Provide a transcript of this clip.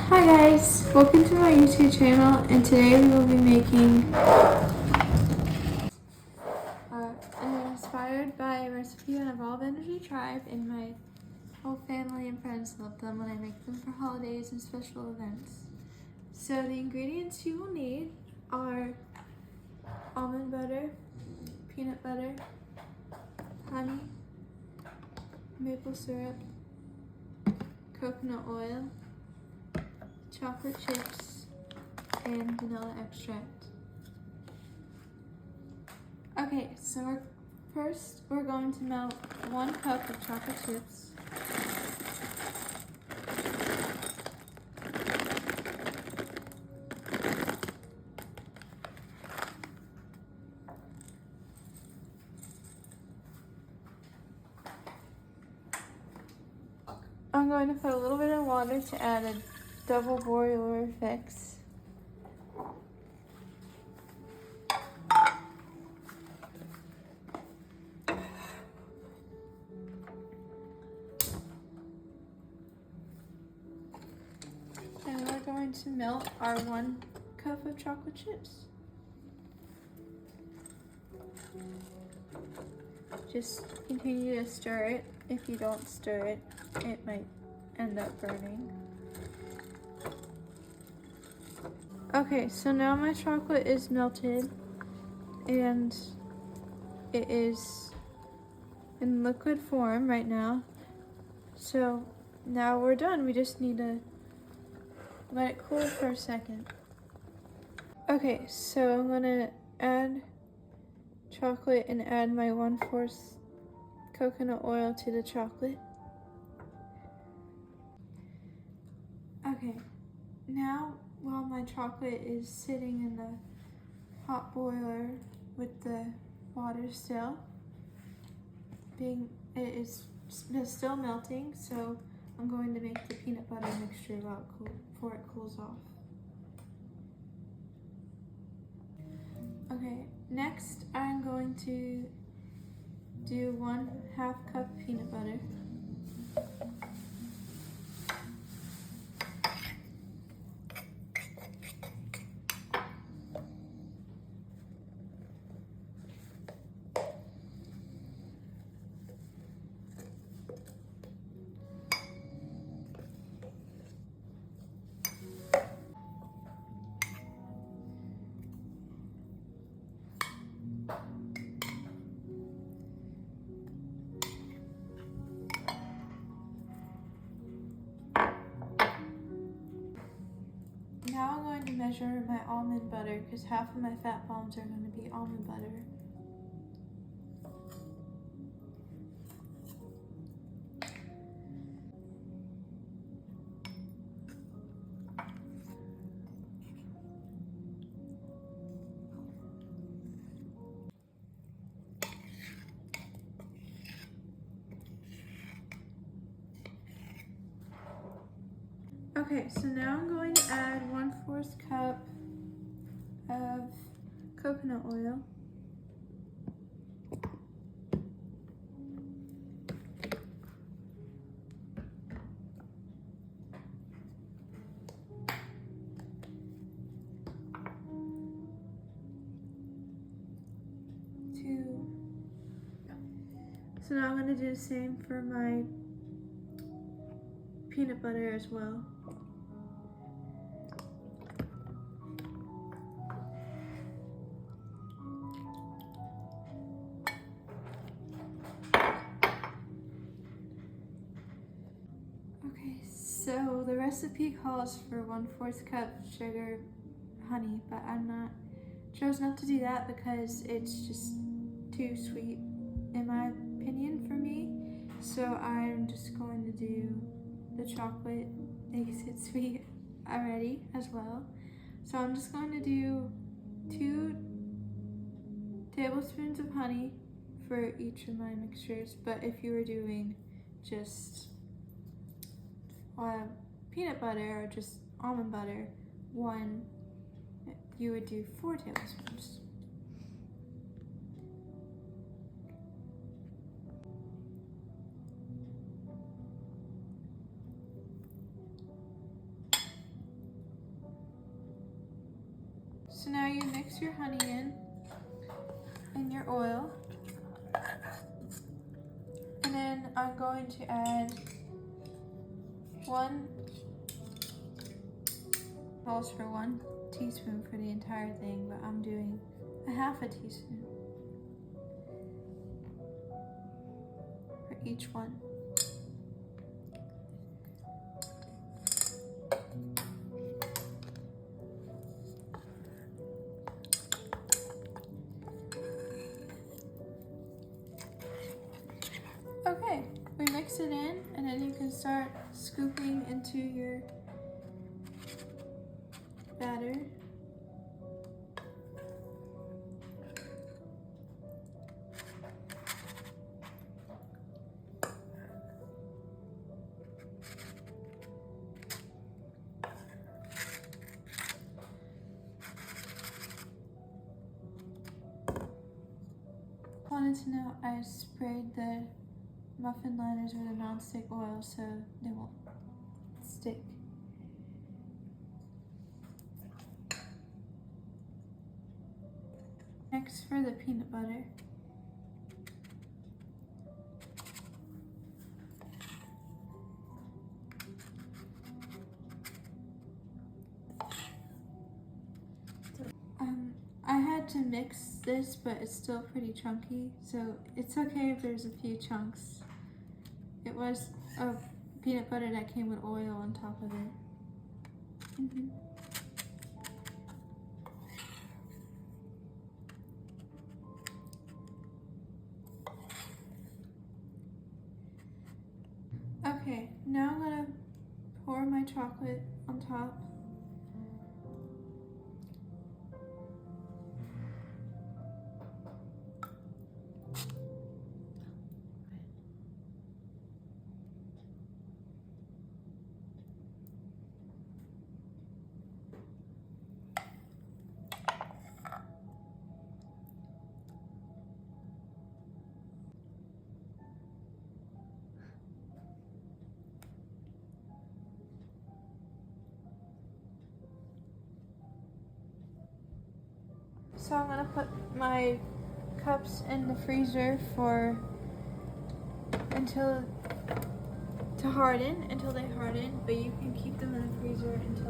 Hi guys, welcome to my YouTube channel, and today we will be making inspired by a recipe on Evolve Energy Tribe, and my whole family and friends love them when I make them for holidays and special events. So the ingredients you will need are almond butter, peanut butter, honey, maple syrup, coconut oil, chocolate chips, and vanilla extract. Okay, so first we're going to melt 1 cup of chocolate chips. I'm going to put a little bit of water to add a double boiler fix. And we're going to melt our 1 cup of chocolate chips. Just continue to stir it. If you don't stir it, it might end up burning. Okay, so now my chocolate is melted and it is in liquid form right now. So now we're done. We just need to let it cool for a second. Okay, so I'm gonna add chocolate and add my 1/4 coconut oil to the chocolate. Okay, now while my chocolate is sitting in the hot boiler with the water still, it is still melting, so I'm going to make the peanut butter mixture before it cools off. Okay, next I'm going to do 1/2 cup peanut butter. Now I'm going to measure my almond butter because half of my fat bombs are going to be almond butter. Okay, so now I'm going to add 1/4 cup of coconut oil. So now I'm going to do the same for my peanut butter as well. Okay, so the recipe calls for 1/4 cup sugar, honey, but chose not to do that because it's just too sweet in my opinion for me. So I'm just going to do the chocolate makes it sweet already as well. So I'm just going to do 2 tablespoons of honey for each of my mixtures, but if you were doing just peanut butter or just almond butter, you would do 4 tablespoons. So now you mix your honey in and your oil. And then I'm going to add 1 calls for 1 teaspoon for the entire thing, but I'm doing a half a teaspoon for each one. Okay, we mix it in, and then you can start scooping into your batter. Wanted to know I sprayed the muffin liners with a non-stick oil so they won't stick. Next for the peanut butter. I had to mix this, but it's still pretty chunky, so it's okay if there's a few chunks. It was a peanut butter that came with oil on top of it. Okay, now I'm gonna pour my chocolate on top. So I'm gonna put my cups in the freezer for until they harden, but you can keep them in the freezer until